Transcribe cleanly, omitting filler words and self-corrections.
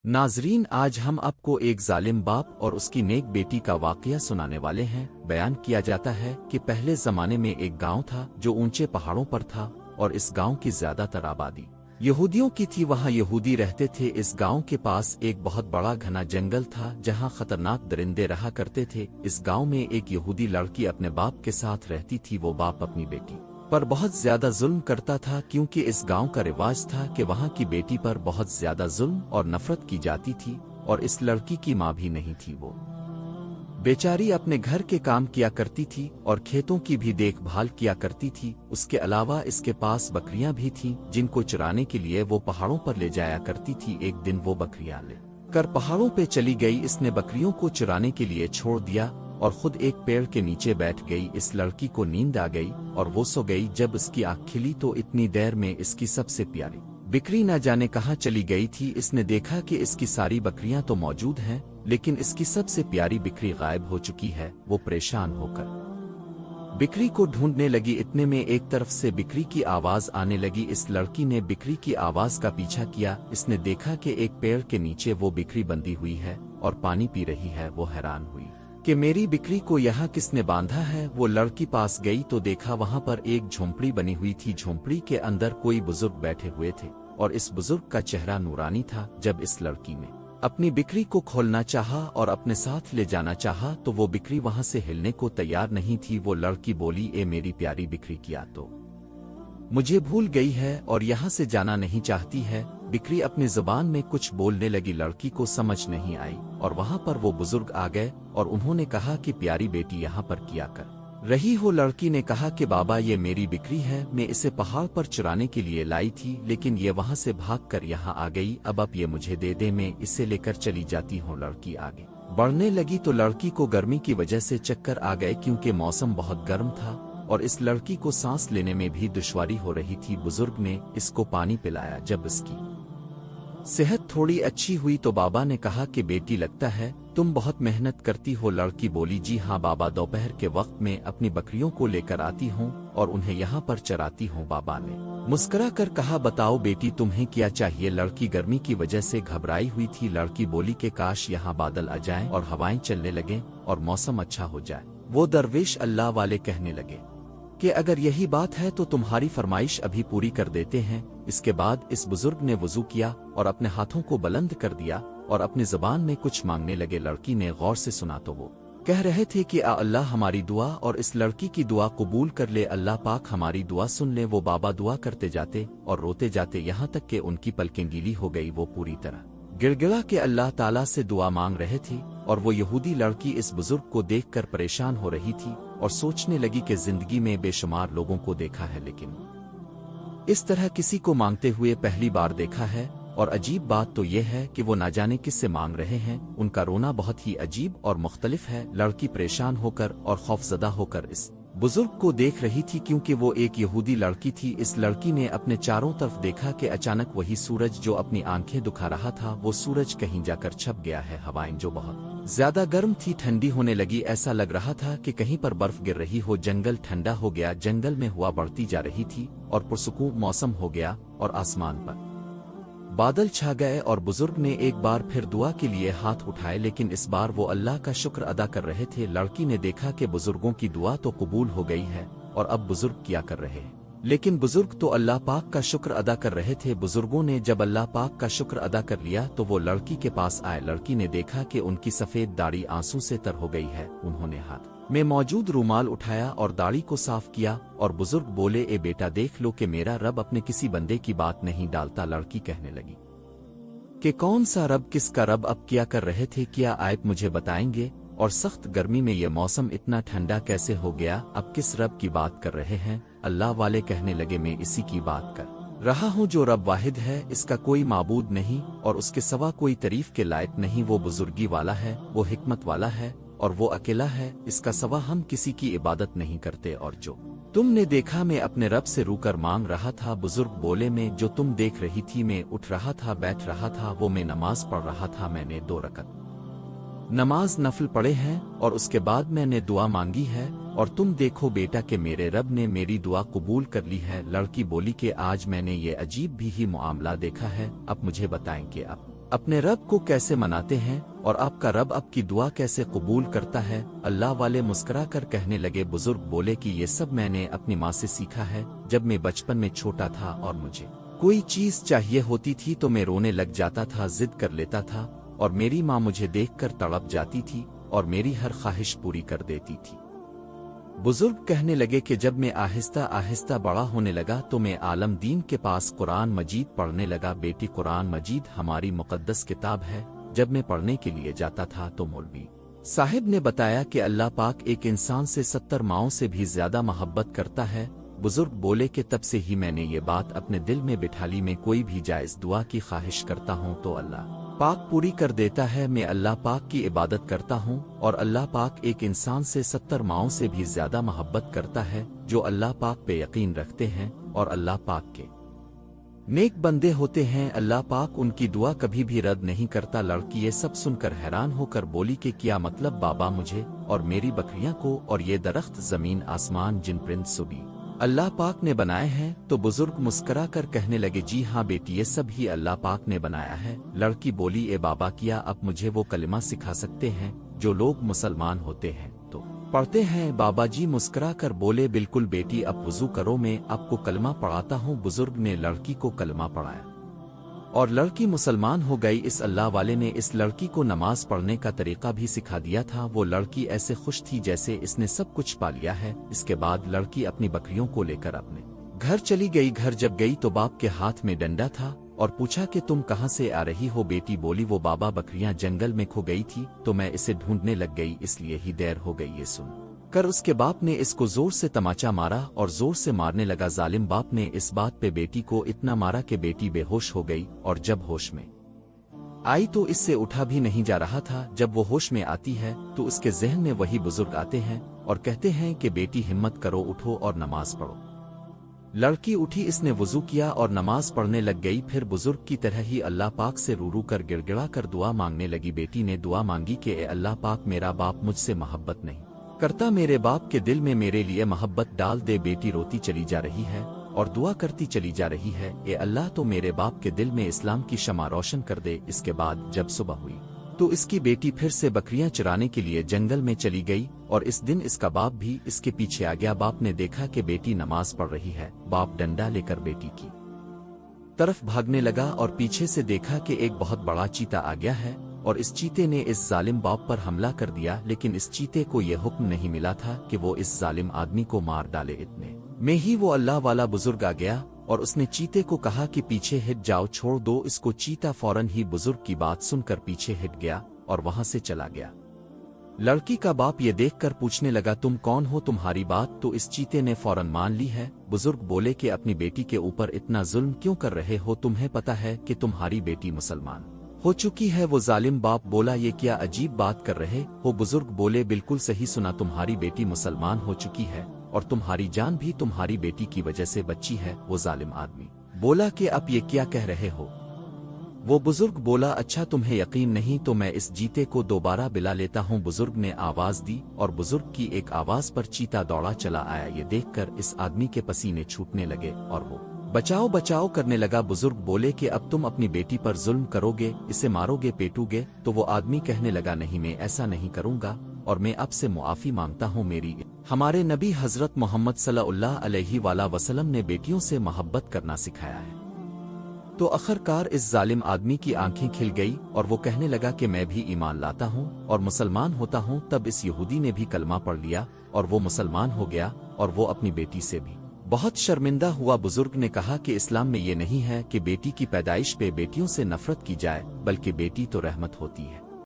नाजरीन, आज हम आपको एक जालिम बाप और उसकी नेक बेटी का वाकया सुनाने वाले हैं। बयान किया जाता है कि पहले जमाने में एक गांव था जो ऊंचे पहाड़ों पर था और इस गांव की ज्यादातर आबादी यहूदियों की थी। वहां यहूदी रहते थे। इस गांव के पास एक बहुत बड़ा घना जंगल था जहां खतरनाक दरिंदे रहा करते थे। इस गांव में एक यहूदी लड़की अपने बाप के साथ रहती थी। वो बाप अपनी बेटी पर बहुत ज्यादा जुल्म करता था, क्योंकि इस गांव का रिवाज था कि वहां की बेटी पर बहुत ज्यादा जुल्म और नफरत की जाती थी। और इस लड़की की माँ भी नहीं थी। वो बेचारी अपने घर के काम किया करती थी और खेतों की भी देखभाल किया करती थी। उसके अलावा इसके पास बकरियां भी थीं जिनको चराने के लिए वो पहाड़ों पर ले जाया करती थी। एक दिन वो बकरियां ले कर पहाड़ों पे चली गई। इसने बकरियों को चराने के लिए छोड़ दिया और खुद एक पेड़ के नीचे बैठ गई। इस लड़की को नींद आ गई और वो सो गई। जब इसकी आँख खिली तो इतनी देर में इसकी सबसे प्यारी बकरी न जाने कहाँ चली गई थी। इसने देखा कि इसकी सारी बकरियां तो मौजूद हैं, लेकिन इसकी सबसे प्यारी बकरी गायब हो चुकी है। वो परेशान होकर बकरी को ढूंढने लगी। इतने में एक तरफ से बकरी की आवाज आने लगी। इस लड़की ने बकरी की आवाज का पीछा किया। इसने देखा कि एक पेड़ के नीचे वो बकरी बंधी हुई है और पानी पी रही है। वो हैरान हुई कि मेरी बकरी को यहाँ किसने बांधा है। वो लड़की पास गई तो देखा वहां पर एक झोंपड़ी बनी हुई थी। झोंपड़ी के अंदर कोई बुजुर्ग बैठे हुए थे और इस बुजुर्ग का चेहरा नूरानी था। जब इस लड़की ने अपनी बकरी को खोलना चाहा और अपने साथ ले जाना चाहा तो वो बकरी वहां से हिलने को तैयार नहीं थी। वो लड़की बोली, ए मेरी प्यारी बकरी, किया तो मुझे भूल गई है और यहाँ से जाना नहीं चाहती है। बकरी अपनी जुबान में कुछ बोलने लगी। लड़की को समझ नहीं आई और वहां पर वो बुजुर्ग आ गए और उन्होंने कहा कि प्यारी बेटी यहाँ पर क्या कर रही हो। लड़की ने कहा कि बाबा, ये मेरी बकरी है। मैं इसे पहाड़ पर चुराने के लिए लाई थी, लेकिन ये वहां से भागकर यहाँ आ गई। अब आप ये मुझे दे दे, मैं इसे लेकर चली जाती हूँ। लड़की आगे बढ़ने लगी तो लड़की को गर्मी की वजह से चक्कर आ गए, क्योंकि मौसम बहुत गर्म था और इस लड़की को सांस लेने में भी दुश्वारी हो रही थी। बुजुर्ग ने इसको पानी पिलाया। जब इसकी सेहत थोड़ी अच्छी हुई तो बाबा ने कहा कि बेटी, लगता है तुम बहुत मेहनत करती हो। लड़की बोली, जी हाँ बाबा, दोपहर के वक्त में अपनी बकरियों को लेकर आती हूँ और उन्हें यहाँ पर चराती हूँ। बाबा ने मुस्कुरा कर कहा, बताओ बेटी, तुम्हें क्या चाहिए। लड़की गर्मी की वजह से घबराई हुई थी। लड़की बोली कि काश यहाँ बादल आ जाएं और हवाएं चलने लगें और मौसम अच्छा हो जाए। वो दरवेश अल्लाह वाले कहने लगे कि अगर यही बात है तो तुम्हारी फरमाइश अभी पूरी कर देते हैं। इसके बाद इस बुजुर्ग ने वुजू किया और अपने हाथों को बुलंद कर दिया और अपनी जुबान में कुछ मांगने लगे। लड़की ने गौर से सुना तो वो कह रहे थे कि अल्लाह हमारी दुआ और इस लड़की की दुआ कबूल कर ले। अल्लाह पाक हमारी दुआ सुन ले। वो बाबा दुआ करते जाते और रोते जाते यहाँ तक कि उनकी पलकें गीली हो गई। वो पूरी तरह गिड़गिड़ा के अल्लाह ताला से दुआ मांग रहे थे और वो यहूदी लड़की इस बुजुर्ग को देखकर परेशान हो रही थी और सोचने लगी कि जिंदगी में बेशुमार लोगों को देखा है, लेकिन इस तरह किसी को मांगते हुए पहली बार देखा है। और अजीब बात तो यह है कि वो ना जाने किससे मांग रहे हैं। उनका रोना बहुत ही अजीब और मुख्तलिफ है। लड़की परेशान होकर और खौफजदा होकर इस बुजुर्ग को देख रही थी, क्योंकि वो एक यहूदी लड़की थी। इस लड़की ने अपने चारों तरफ देखा कि अचानक वही सूरज जो अपनी आंखें दुखा रहा था, वो सूरज कहीं जाकर छप गया है। हवाएं जो बहुत ज्यादा गर्म थी ठंडी होने लगी। ऐसा लग रहा था कि कहीं पर बर्फ गिर रही हो। जंगल ठंडा हो गया। जंगल में हवा बढ़ती जा रही थी और पुरसुकून मौसम हो गया और आसमान पर बादल छा गए। और बुजुर्ग ने एक बार फिर दुआ के लिए हाथ उठाए, लेकिन इस बार वो अल्लाह का शुक्र अदा कर रहे थे। लड़की ने देखा कि बुजुर्गों की दुआ तो कबूल हो गई है और अब बुजुर्ग क्या कर रहे हैं, लेकिन बुजुर्ग तो अल्लाह पाक का शुक्र अदा कर रहे थे। बुजुर्गों ने जब अल्लाह पाक का शुक्र अदा कर लिया तो वो लड़की के पास आए। लड़की ने देखा कि उनकी सफेद दाढ़ी आंसू से तर हो गई है। उन्होंने हाथ में मौजूद रूमाल उठाया और दाढ़ी को साफ किया और बुजुर्ग बोले, ए बेटा, देख लो कि मेरा रब अपने किसी बंदे की बात नहीं डालता। लड़की कहने लगी कि कौन सा रब, किसका रब, अब क्या कर रहे थे, क्या आयत मुझे बताएंगे। और सख्त गर्मी में ये मौसम इतना ठंडा कैसे हो गया, अब किस रब की बात कर रहे हैं। अल्लाह वाले कहने लगे, मैं इसी की बात कर रहा हूँ जो रब वाहिद है, इसका कोई माबूद नहीं और उसके सिवा कोई तारीफ के लायक नहीं। वो बुजुर्गी वाला है, वो हिकमत वाला है और वो अकेला है। इसका सिवा हम किसी की इबादत नहीं करते। और जो तुमने देखा, मैं अपने रब से रूकर मांग रहा था। बुजुर्ग बोले, मैं जो तुम देख रही थी, मैं उठ रहा था, बैठ रहा था, वो मैं नमाज पढ़ रहा था। मैंने 2 रकत नमाज नफल पढ़े हैं और उसके बाद मैंने दुआ मांगी है। और तुम देखो बेटा कि मेरे रब ने मेरी दुआ कबूल कर ली है। लड़की बोली कि आज मैंने ये अजीब भी ही मामला देखा है। अब मुझे बताएं कि अब اپنے رب کو کیسے مناتے ہیں اور آپ کا رب آپ کی دعا کیسے قبول کرتا ہے؟ اللہ والے مسکرا کر کہنے لگے۔ بزرگ بولے کہ یہ سب میں نے اپنی ماں سے سیکھا ہے۔ جب میں بچپن میں چھوٹا تھا اور مجھے کوئی چیز چاہیے ہوتی تھی تو میں رونے لگ جاتا تھا، ضد کر لیتا تھا، اور میری ماں مجھے دیکھ کر تڑپ جاتی تھی اور میری ہر خواہش پوری کر دیتی تھی۔ بزرگ کہنے لگے کہ جب میں آہستہ آہستہ بڑا ہونے لگا تو میں عالم دین کے پاس قرآن مجید پڑھنے لگا۔ بیٹی، قرآن مجید ہماری مقدس کتاب ہے۔ جب میں پڑھنے کے لیے جاتا تھا تو مولوی صاحب نے بتایا کہ اللہ پاک ایک انسان سے 70 ماؤں سے بھی زیادہ محبت کرتا ہے۔ بزرگ بولے کہ تب سے ہی میں نے یہ بات اپنے دل میں بٹھا لی۔ میں کوئی بھی جائز دعا کی خواہش کرتا ہوں تو اللہ پاک پوری کر دیتا ہے۔ میں اللہ پاک کی عبادت کرتا ہوں اور اللہ پاک ایک انسان سے 70 ماؤں سے بھی زیادہ محبت کرتا ہے جو اللہ پاک پہ یقین رکھتے ہیں اور اللہ پاک کے نیک بندے ہوتے ہیں۔ اللہ پاک ان کی دعا کبھی بھی رد نہیں کرتا۔ لڑکی یہ سب سن کر حیران ہو کر بولی کہ کیا مطلب بابا؟ مجھے اور میری بکریاں کو اور یہ درخت، زمین، آسمان، جن پرند سبھی اللہ پاک نے بنائے ہیں؟ تو بزرگ مسکرا کر کہنے لگے جی ہاں بیٹی، یہ سب ہی اللہ پاک نے بنایا ہے۔ لڑکی بولی اے بابا، کیا آپ مجھے وہ کلمہ سکھا سکتے ہیں جو لوگ مسلمان ہوتے ہیں تو پڑھتے ہیں؟ بابا جی مسکرا کر بولے بالکل بیٹی، اب وضو کرو، میں آپ کو کلمہ پڑھاتا ہوں۔ بزرگ نے لڑکی کو کلمہ پڑھایا اور لڑکی مسلمان ہو گئی۔ اس اللہ والے نے اس لڑکی کو نماز پڑھنے کا طریقہ بھی سکھا دیا تھا۔ وہ لڑکی ایسے خوش تھی جیسے اس نے سب کچھ پا لیا ہے۔ اس کے بعد لڑکی اپنی بکریوں کو لے کر اپنے گھر چلی گئی۔ گھر جب گئی تو باپ کے ہاتھ میں ڈنڈا تھا اور پوچھا کہ تم کہاں سے آ رہی ہو؟ بیٹی بولی وہ بابا بکریاں جنگل میں کھو گئی تھی تو میں اسے ڈھونڈنے لگ گئی، اس لیے ہی دیر ہو گئی۔ یہ سن کر اس کے باپ نے اس کو زور سے تماچا مارا اور زور سے مارنے لگا۔ ظالم باپ نے اس بات پہ بیٹی کو اتنا مارا کہ بیٹی بے ہوش ہو گئی، اور جب ہوش میں آئی تو اس سے اٹھا بھی نہیں جا رہا تھا۔ جب وہ ہوش میں آتی ہے تو اس کے ذہن میں وہی بزرگ آتے ہیں اور کہتے ہیں کہ بیٹی ہمت کرو، اٹھو اور نماز پڑھو۔ لڑکی اٹھی، اس نے وضو کیا اور نماز پڑھنے لگ گئی۔ پھر بزرگ کی طرح ہی اللہ پاک سے رو رو کر گڑ گڑا کر دعا مانگنے لگی۔ بیٹی نے دعا مانگی کہ اے اللہ پاک، میرا باپ مجھ سے محبت نہیں کرتا، میرے باپ کے دل میں میرے لیے محبت ڈال دے۔ بیٹی روتی چلی جا رہی ہے اور دعا کرتی چلی جا رہی ہے، اے اللہ تو میرے باپ کے دل میں اسلام کی شمع روشن کر دے۔ اس کے بعد جب صبح ہوئی تو اس کی بیٹی پھر سے بکریاں چرانے کے لیے جنگل میں چلی گئی، اور اس دن اس کا باپ بھی اس کے پیچھے آ گیا۔ باپ نے دیکھا کہ بیٹی نماز پڑھ رہی ہے۔ باپ ڈنڈا لے کر بیٹی کی طرف بھاگنے لگا اور پیچھے سے دیکھا کہ ایک بہت بڑا چیتا آ گیا ہے، اور اس چیتے نے اس ظالم باپ پر حملہ کر دیا۔ لیکن اس چیتے کو یہ حکم نہیں ملا تھا کہ وہ اس ظالم آدمی کو مار ڈالے۔ اتنے میں ہی وہ اللہ والا بزرگ آ گیا اور اس نے چیتے کو کہا کہ پیچھے ہٹ جاؤ، چھوڑ دو اس کو۔ چیتا فوراً ہی بزرگ کی بات سن کر پیچھے ہٹ گیا اور وہاں سے چلا گیا۔ لڑکی کا باپ یہ دیکھ کر پوچھنے لگا تم کون ہو؟ تمہاری بات تو اس چیتے نے فوراً مان لی ہے۔ بزرگ بولے کہ اپنی بیٹی کے اوپر اتنا ظلم کیوں کر رہے ہو؟ تمہیں پتا ہے کہ تمہاری بیٹی مسلمان ہو چکی ہے؟ وہ ظالم باپ بولا یہ کیا عجیب بات کر رہے ہو؟ بزرگ بولے بالکل صحیح سنا، تمہاری بیٹی مسلمان ہو چکی ہے اور تمہاری جان بھی تمہاری بیٹی کی وجہ سے بچی ہے۔ وہ ظالم آدمی بولا کہ اب یہ کیا کہہ رہے ہو؟ وہ بزرگ بولا اچھا تمہیں یقین نہیں تو میں اس جیتے کو دوبارہ بلا لیتا ہوں۔ بزرگ نے آواز دی اور بزرگ کی ایک آواز پر چیتا دوڑا چلا آیا۔ یہ دیکھ کر اس آدمی کے پسینے چھوٹنے لگے اور وہ بچاؤ بچاؤ کرنے لگا۔ بزرگ بولے کہ اب تم اپنی بیٹی پر ظلم کرو گے، اسے مارو گے، پیٹو گے؟ تو وہ آدمی کہنے لگا نہیں، میں ایسا نہیں کروں گا اور میں اب سے معافی مانگتا ہوں۔ میری ہمارے نبی حضرت محمد صلی اللہ علیہ وآلہ وسلم نے بیٹیوں سے محبت کرنا سکھایا ہے۔ تو آخرکار اس ظالم آدمی کی آنکھیں کھل گئی اور وہ کہنے لگا کہ میں بھی ایمان لاتا ہوں اور مسلمان ہوتا ہوں۔ تب اس یہودی نے بھی کلمہ پڑھ لیا اور وہ مسلمان ہو گیا، اور وہ اپنی بیٹی سے بھی بہت شرمندہ ہوا۔ بزرگ نے کہا کہ اسلام میں یہ نہیں ہے کہ بیٹی کی پیدائش پہ بیٹیوں سے نفرت کی جائے، بلکہ بیٹی تو رحمت ہوتی ہے۔